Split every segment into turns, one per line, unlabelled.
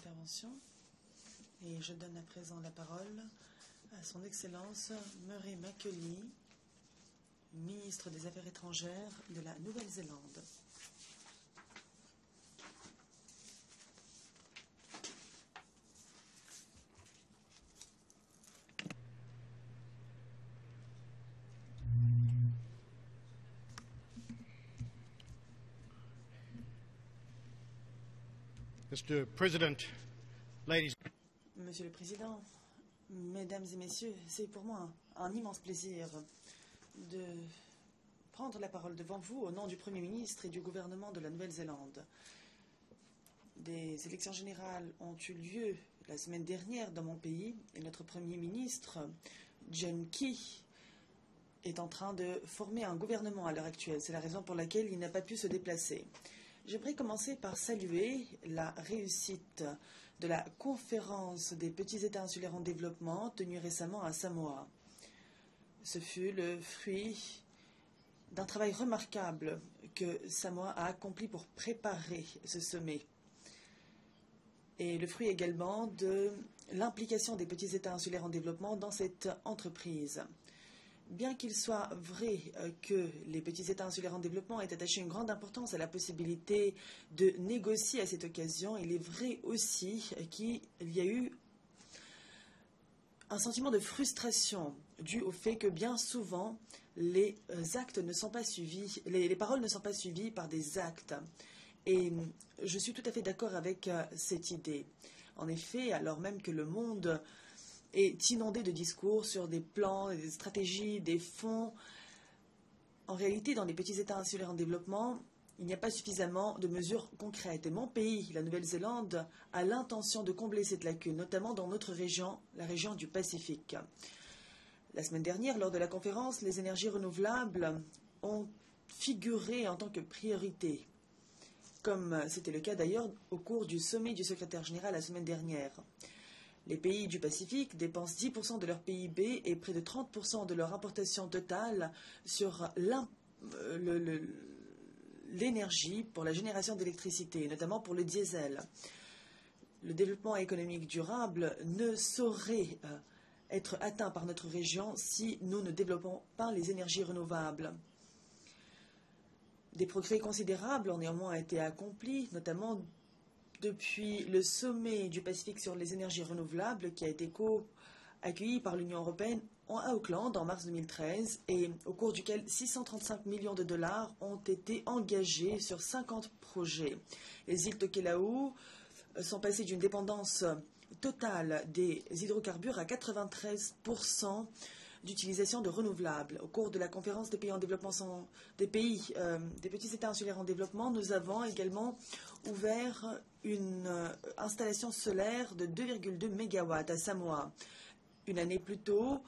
intervention. Et je donne à présent la parole à son Excellence Murray McCully, ministre des Affaires étrangères de la Nouvelle-Zélande.
Mr. President, ladies.
Monsieur le Président, Mesdames et Messieurs, c'est pour moi un immense plaisir de prendre la parole devant vous au nom du Premier ministre et du gouvernement de la Nouvelle-Zélande. Des élections générales ont eu lieu la semaine dernière dans mon pays et notre Premier ministre, John Key, est en train de former un gouvernement à l'heure actuelle. C'est la raison pour laquelle il n'a pas pu se déplacer. J'aimerais commencer par saluer la réussite de la conférence des petits États insulaires en développement tenue récemment à Samoa. Ce fut le fruit d'un travail remarquable que Samoa a accompli pour préparer ce sommet. Et le fruit également de l'implication des petits États insulaires en développement dans cette entreprise. Bien qu'il soit vrai que les petits États insulaires en développement aient attaché une grande importance à la possibilité de négocier à cette occasion, il est vrai aussi qu'il y a eu un sentiment de frustration dû au fait que bien souvent les actes ne sont pas suivis, les paroles ne sont pas suivies par des actes. Et je suis tout à fait d'accord avec cette idée. En effet, alors même que le monde est inondé de discours sur des plans, des stratégies, des fonds. En réalité, dans les petits États insulaires en développement, il n'y a pas suffisamment de mesures concrètes. Et mon pays, la Nouvelle-Zélande, a l'intention de combler cette lacune, notamment dans notre région, la région du Pacifique. La semaine dernière, lors de la conférence, les énergies renouvelables ont figuré en tant que priorité, comme c'était le cas d'ailleurs au cours du sommet du secrétaire général la semaine dernière. Les pays du Pacifique dépensent 10% de leur PIB et près de 30% de leur importation totale sur l'énergie pour la génération d'électricité, notamment pour le diesel. Le développement économique durable ne saurait être atteint par notre région si nous ne développons pas les énergies renouvelables. Des progrès considérables ont néanmoins été accomplis, notamment depuis le sommet du Pacifique sur les énergies renouvelables qui a été accueilli par l'Union européenne à Auckland en mars 2013 et au cours duquel 635 millions de dollars ont été engagés sur 50 projets. Les îles Tokelau sont passées d'une dépendance totale des hydrocarbures à 93% d'utilisation de renouvelables. Au cours de la conférence des pays en développement, des petits États insulaires en développement, nous avons également ouvert une installation solaire de 2,2 MW à Samoa. Une année plus tôt,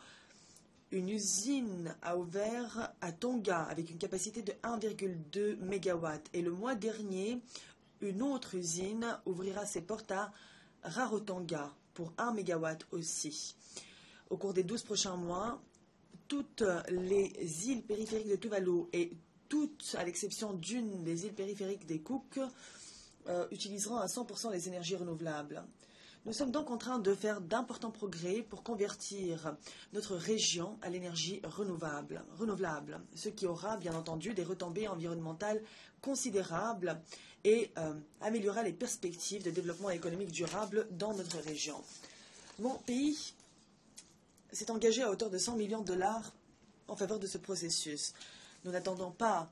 une usine a ouvert à Tonga avec une capacité de 1,2 MW. Et le mois dernier, une autre usine ouvrira ses portes à Rarotonga pour 1 MW aussi. Au cours des 12 prochains mois, toutes les îles périphériques de Tuvalu et toutes, à l'exception d'une des îles périphériques des Cook, utiliseront à 100% les énergies renouvelables. Nous sommes donc en train de faire d'importants progrès pour convertir notre région à l'énergie renouvelable, ce qui aura bien entendu des retombées environnementales considérables et améliorera les perspectives de développement économique durable dans notre région. Mon pays s'est engagé à hauteur de 100 millions de dollars en faveur de ce processus. Nous n'attendons pas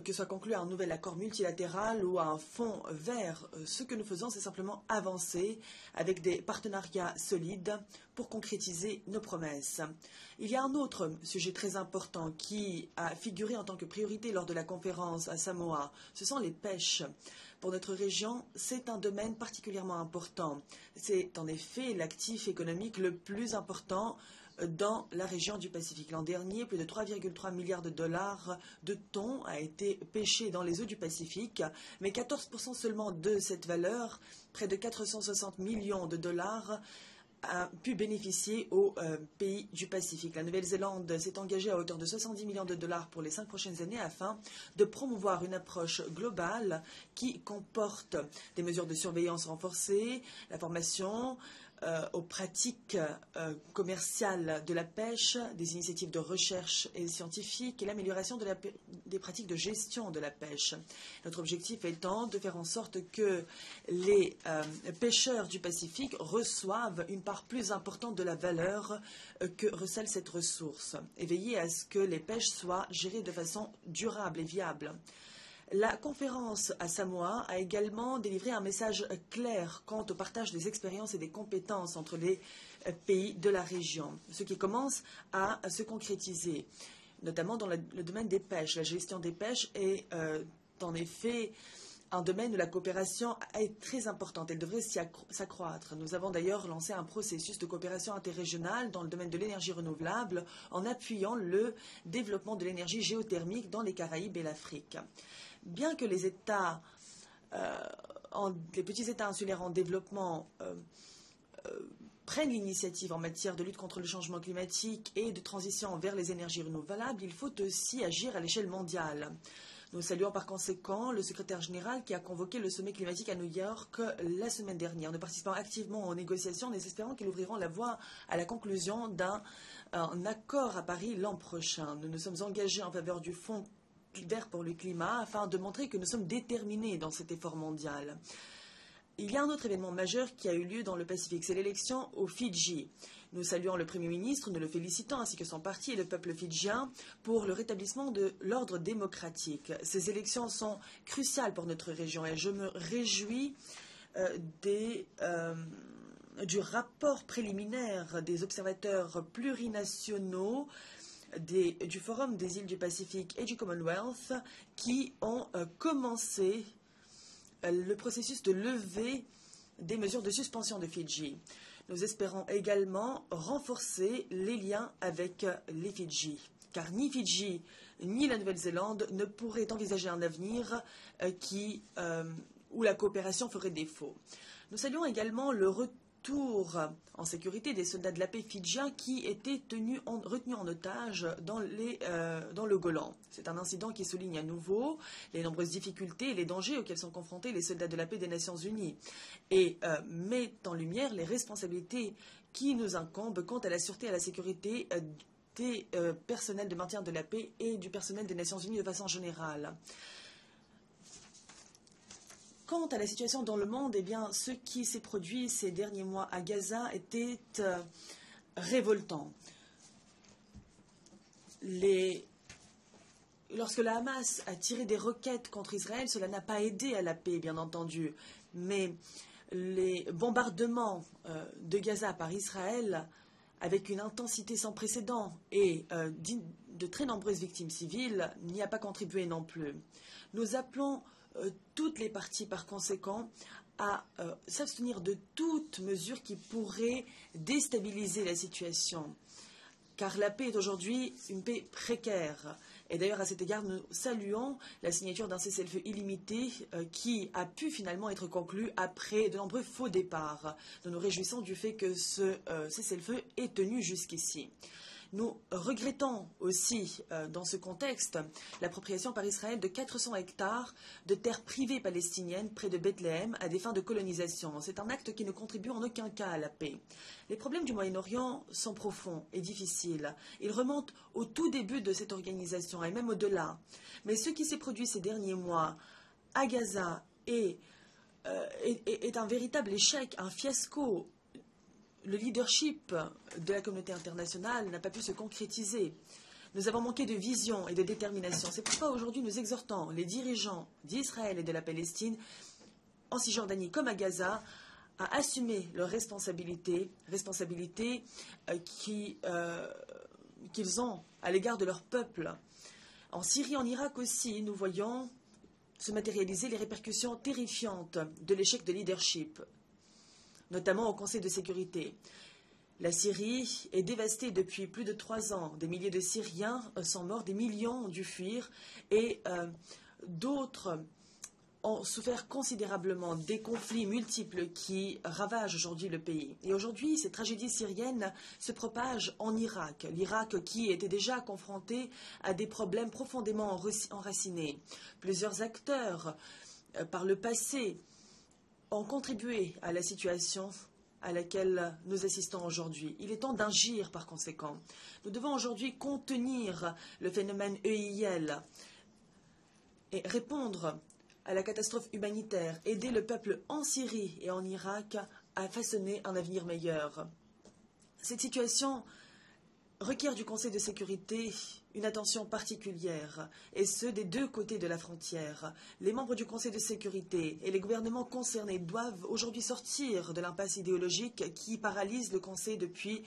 que soit conclu un nouvel accord multilatéral ou un fonds vert. Ce que nous faisons, c'est simplement avancer avec des partenariats solides pour concrétiser nos promesses. Il y a un autre sujet très important qui a figuré en tant que priorité lors de la conférence à Samoa. Ce sont les pêches. Pour notre région, c'est un domaine particulièrement important. C'est en effet l'actif économique le plus important dans la région du Pacifique. L'an dernier, plus de 3,3 milliards de dollars de thon a été pêché dans les eaux du Pacifique, mais 14% seulement de cette valeur, près de 460 millions de dollars, a pu bénéficier aux pays du Pacifique. La Nouvelle-Zélande s'est engagée à hauteur de 70 millions de dollars pour les 5 prochaines années afin de promouvoir une approche globale qui comporte des mesures de surveillance renforcées, la formation aux pratiques commerciales de la pêche, des initiatives de recherche et scientifiques et l'amélioration des pratiques de gestion de la pêche. Notre objectif étant de faire en sorte que les pêcheurs du Pacifique reçoivent une part plus importante de la valeur que recèle cette ressource et veiller à ce que les pêches soient gérées de façon durable et viable. La conférence à Samoa a également délivré un message clair quant au partage des expériences et des compétences entre les pays de la région, ce qui commence à se concrétiser, notamment dans le domaine des pêches. La gestion des pêches est en effet un domaine où la coopération est très importante. Elle devrait s'accroître. Nous avons d'ailleurs lancé un processus de coopération interrégionale dans le domaine de l'énergie renouvelable en appuyant le développement de l'énergie géothermique dans les Caraïbes et l'Afrique. Bien que les petits États insulaires en développement prennent l'initiative en matière de lutte contre le changement climatique et de transition vers les énergies renouvelables, il faut aussi agir à l'échelle mondiale. Nous saluons par conséquent le secrétaire général qui a convoqué le sommet climatique à New York la semaine dernière. Nous participons activement aux négociations, nous espérons qu'ils ouvriront la voie à la conclusion d'un accord à Paris l'an prochain. Nous nous sommes engagés en faveur du Fonds vert pour le climat afin de montrer que nous sommes déterminés dans cet effort mondial. Il y a un autre événement majeur qui a eu lieu dans le Pacifique, c'est l'élection aux Fidji. Nous saluons le Premier ministre, nous le félicitons, ainsi que son parti et le peuple fidjien pour le rétablissement de l'ordre démocratique. Ces élections sont cruciales pour notre région et je me réjouis du rapport préliminaire des observateurs plurinationaux du Forum des îles du Pacifique et du Commonwealth qui ont commencé le processus de levée des mesures de suspension de Fidji. Nous espérons également renforcer les liens avec les Fidji, car ni Fidji ni la Nouvelle-Zélande ne pourraient envisager un avenir où la coopération ferait défaut. Nous saluons également le retour en sécurité des soldats de la paix fidjiens qui étaient retenus en otage dans le Golan. C'est un incident qui souligne à nouveau les nombreuses difficultés et les dangers auxquels sont confrontés les soldats de la paix des Nations Unies et met en lumière les responsabilités qui nous incombent quant à la sûreté et à la sécurité des personnels de maintien de la paix et du personnel des Nations Unies de façon générale. Quant à la situation dans le monde, eh bien, ce qui s'est produit ces derniers mois à Gaza était révoltant. Lorsque la Hamas a tiré des roquettes contre Israël, cela n'a pas aidé à la paix, bien entendu. Mais les bombardements de Gaza par Israël, avec une intensité sans précédent et de très nombreuses victimes civiles, n'y a pas contribué non plus. Nous appelons toutes les parties, par conséquent, à s'abstenir de toute mesure qui pourrait déstabiliser la situation. Car la paix est aujourd'hui une paix précaire. Et d'ailleurs, à cet égard, nous saluons la signature d'un cessez-le-feu illimité qui a pu finalement être conclu après de nombreux faux départs. Nous nous réjouissons du fait que ce cessez-le-feu est tenu jusqu'ici. Nous regrettons aussi, dans ce contexte, l'appropriation par Israël de 400 hectares de terres privées palestiniennes près de Bethléem à des fins de colonisation. C'est un acte qui ne contribue en aucun cas à la paix. Les problèmes du Moyen-Orient sont profonds et difficiles. Ils remontent au tout début de cette organisation et même au-delà. Mais ce qui s'est produit ces derniers mois à Gaza est un véritable échec, un fiasco. Le leadership de la communauté internationale n'a pas pu se concrétiser. Nous avons manqué de vision et de détermination. C'est pourquoi aujourd'hui nous exhortons les dirigeants d'Israël et de la Palestine, en Cisjordanie comme à Gaza, à assumer leurs responsabilités qu'ils ont à l'égard de leur peuple. En Syrie, en Irak aussi, nous voyons se matérialiser les répercussions terrifiantes de l'échec de leadership, notamment au Conseil de sécurité. La Syrie est dévastée depuis plus de 3 ans. Des milliers de Syriens sont morts, des millions ont dû fuir et d'autres ont souffert considérablement des conflits multiples qui ravagent aujourd'hui le pays. Et aujourd'hui, ces tragédies syriennes se propagent en Irak. L'Irak qui était déjà confronté à des problèmes profondément enracinés. Plusieurs acteurs, par le passé, ont contribué à la situation à laquelle nous assistons aujourd'hui. Il est temps d'agir par conséquent. Nous devons aujourd'hui contenir le phénomène EIL et répondre à la catastrophe humanitaire, aider le peuple en Syrie et en Irak à façonner un avenir meilleur. Cette situation requiert du Conseil de sécurité une attention particulière, et ce, des deux côtés de la frontière. Les membres du Conseil de sécurité et les gouvernements concernés doivent aujourd'hui sortir de l'impasse idéologique qui paralyse le Conseil depuis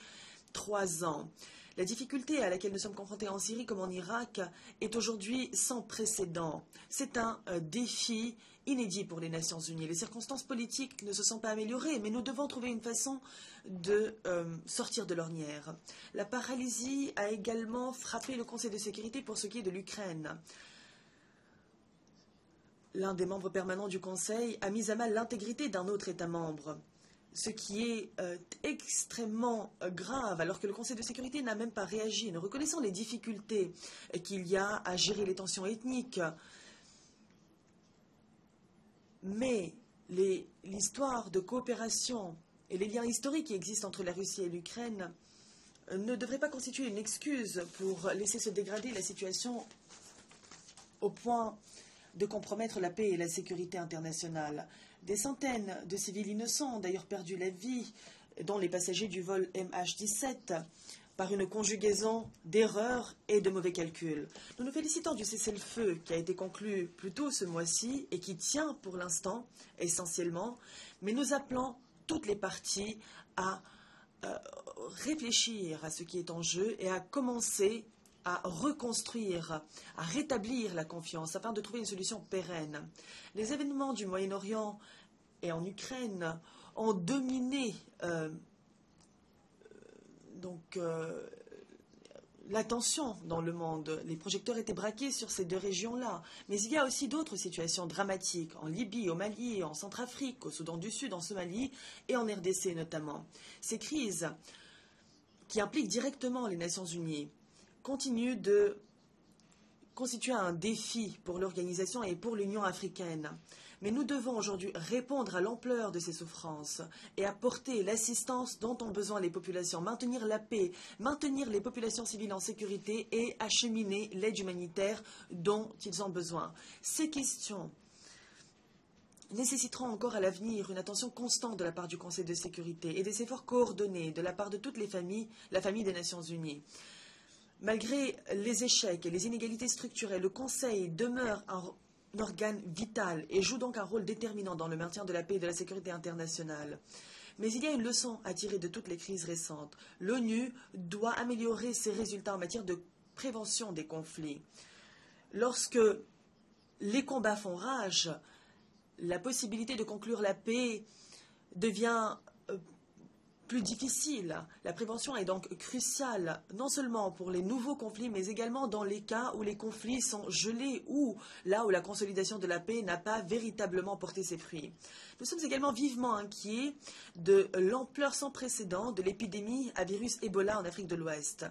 3 ans. La difficulté à laquelle nous sommes confrontés en Syrie comme en Irak est aujourd'hui sans précédent. C'est un défi inédit pour les Nations Unies. Les circonstances politiques ne se sont pas améliorées, mais nous devons trouver une façon de sortir de l'ornière. La paralysie a également frappé le Conseil de sécurité pour ce qui est de l'Ukraine. L'un des membres permanents du Conseil a mis à mal l'intégrité d'un autre État membre, ce qui est extrêmement grave, alors que le Conseil de sécurité n'a même pas réagi, ne reconnaissant les difficultés qu'il y a à gérer les tensions ethniques. Mais l'histoire de coopération et les liens historiques qui existent entre la Russie et l'Ukraine ne devraient pas constituer une excuse pour laisser se dégrader la situation au point de compromettre la paix et la sécurité internationale. Des centaines de civils innocents ont d'ailleurs perdu la vie, dont les passagers du vol MH17, par une conjugaison d'erreurs et de mauvais calculs. Nous nous félicitons du cessez-le-feu qui a été conclu plus tôt ce mois-ci et qui tient pour l'instant essentiellement, mais nous appelons toutes les parties à réfléchir à ce qui est en jeu et à commencer à reconstruire, à rétablir la confiance afin de trouver une solution pérenne. Les événements du Moyen-Orient et en Ukraine ont dominé l'attention dans le monde. Les projecteurs étaient braqués sur ces deux régions-là. Mais il y a aussi d'autres situations dramatiques, en Libye, au Mali, en Centrafrique, au Soudan du Sud, en Somalie et en RDC notamment. Ces crises qui impliquent directement les Nations Unies continue de constituer un défi pour l'organisation et pour l'Union africaine. Mais nous devons aujourd'hui répondre à l'ampleur de ces souffrances et apporter l'assistance dont ont besoin les populations, maintenir la paix, maintenir les populations civiles en sécurité et acheminer l'aide humanitaire dont ils ont besoin. Ces questions nécessiteront encore à l'avenir une attention constante de la part du Conseil de sécurité et des efforts coordonnés de la part de toutes les familles, la famille des Nations Unies. Malgré les échecs et les inégalités structurelles, le Conseil demeure un organe vital et joue donc un rôle déterminant dans le maintien de la paix et de la sécurité internationale. Mais il y a une leçon à tirer de toutes les crises récentes. L'ONU doit améliorer ses résultats en matière de prévention des conflits. Lorsque les combats font rage, la possibilité de conclure la paix devient plus difficile. La prévention est donc cruciale, non seulement pour les nouveaux conflits, mais également dans les cas où les conflits sont gelés ou là où la consolidation de la paix n'a pas véritablement porté ses fruits. Nous sommes également vivement inquiets de l'ampleur sans précédent de l'épidémie à virus Ebola en Afrique de l'Ouest.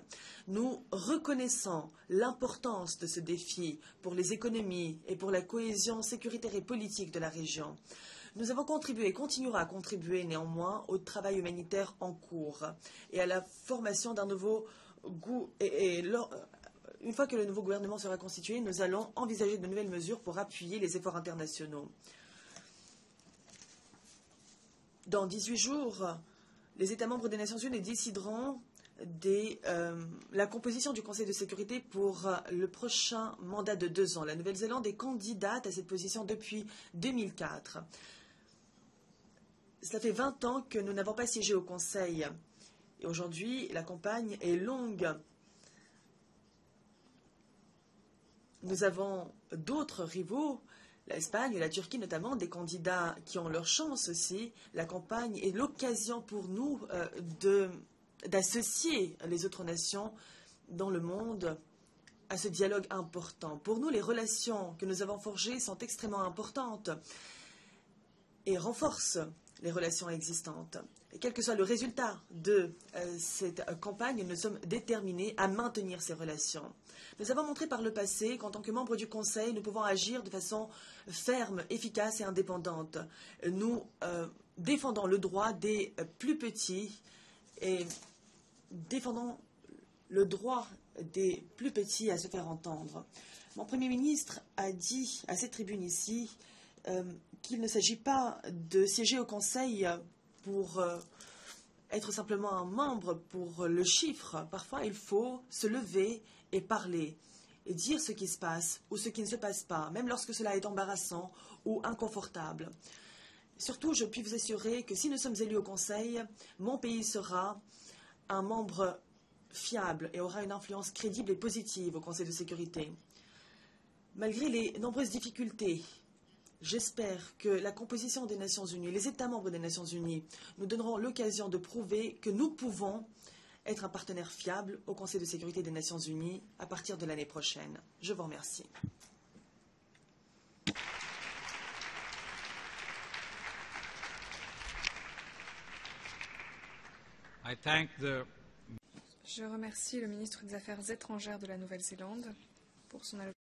Nous reconnaissons l'importance de ce défi pour les économies et pour la cohésion sécuritaire et politique de la région. Nous avons contribué et continuerons à contribuer néanmoins au travail humanitaire en cours et à la formation d'un nouveau une fois que le nouveau gouvernement sera constitué, nous allons envisager de nouvelles mesures pour appuyer les efforts internationaux. Dans 18 jours, les États membres des Nations Unies décideront la composition du Conseil de sécurité pour le prochain mandat de 2 ans. La Nouvelle-Zélande est candidate à cette position depuis 2004. Cela fait 20 ans que nous n'avons pas siégé au Conseil. Et aujourd'hui, la campagne est longue. Nous avons d'autres rivaux, l'Espagne et la Turquie notamment, des candidats qui ont leur chance aussi. La campagne est l'occasion pour nous d'associer les autres nations dans le monde à ce dialogue important. Pour nous, les relations que nous avons forgées sont extrêmement importantes et renforcent les relations existantes. Et quel que soit le résultat de cette campagne, nous sommes déterminés à maintenir ces relations. Nous avons montré par le passé qu'en tant que membres du Conseil, nous pouvons agir de façon ferme, efficace et indépendante. Nous défendons le droit des plus petits et défendons le droit des plus petits à se faire entendre. Mon Premier ministre a dit à cette tribune ici qu'il ne s'agit pas de siéger au Conseil pour être simplement un membre pour le chiffre. Parfois, il faut se lever et parler et dire ce qui se passe ou ce qui ne se passe pas, même lorsque cela est embarrassant ou inconfortable. Surtout, je puis vous assurer que si nous sommes élus au Conseil, mon pays sera un membre fiable et aura une influence crédible et positive au Conseil de sécurité. Malgré les nombreuses difficultés, j'espère que la composition des Nations Unies, les États membres des Nations Unies, nous donneront l'occasion de prouver que nous pouvons être un partenaire fiable au Conseil de sécurité des Nations Unies à partir de l'année prochaine. Je vous remercie.
Je remercie le ministre des Affaires étrangères de la Nouvelle-Zélande pour son allocution.